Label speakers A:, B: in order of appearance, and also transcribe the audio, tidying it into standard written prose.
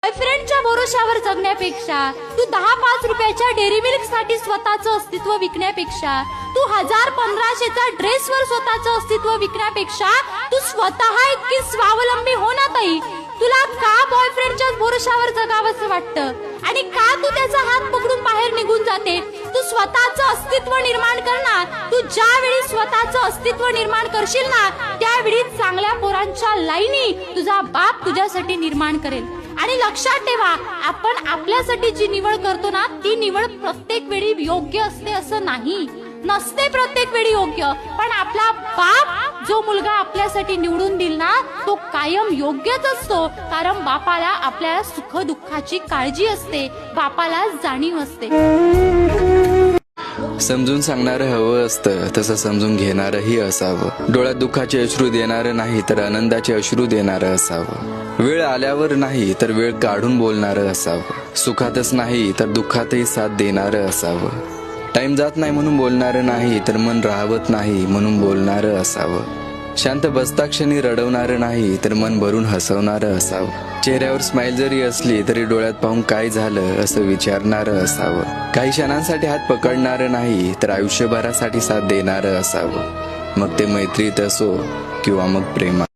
A: बॉयफ्रेंडच्या भरोशावर जगण्यापेक्षा, तू 10-5 रुपयाच्या dairy milk साठी स्वतःचं अस्तित्व विकण्यापेक्षा, तू 1000-1500चा ड्रेसवर स्वतःचं अस्तित्व विकण्यापेक्षा तू स्वतः इतकी स्वावलंबी हो ना ताई. तुला का बॉयफ्रेंडच्याच भरोशावर जगावंसं वाटतं आणि का तू त्याचा हात पकडून बाहेर निघून जाते? तू स्वतःचं अस्तित्व निर्माण कर ना. तू ज्यावेळी स्वतःचं अस्तित्व निर्माण करशील ना, त्यावेळी चांगल्या पोरांच्या लाईनी तुझा बाप तुझ्यासाठी निर्माण करेल. आणि लक्षात ठेवा, आपण आपल्यासाठी जी निवड करतो ना, ती निवड प्रत्येक वेळी योग्य असते असं नाही. नसते प्रत्येक वेळी योग्य, पण आपला बाप जो मुलगा आपल्यासाठी निवडून दिल ना, तो कायम योग्यच असतो. कारण बापाला आपल्या सुख दुःखाची काळजी असते, बापाला जाणीव असते.
B: समजून सांगणारं हवं असतं, तसं समजून घेणारंही असावं. डोळ्यात दुःखाचे अश्रू देणारं नाही, तर आनंदाचे अश्रू देणारं असावं. वेळ आल्यावर नाही, तर वेळ काढून बोलणारं असावं. सुखातच नाही, तर दुःखातही साथ देणारं असावं. टाइम जात नाही म्हणून बोलणारं नाही, तर मन राहवत नाही म्हणून बोलणारं असावं. शांत बसता क्षणी रडवणारं नाही, तर मन भरून हसवणारं असावं. चेहऱ्यावर स्माइल जरी असली तरी डोळ्यात पाहून काय झालं असं विचारणारं असावं. काही क्षणांसाठी हात पकडणारं नाही, तर आयुष्यभरासाठी साथ देणारं असावं. मग ते मैत्रीत असो किंवा मग प्रेमात.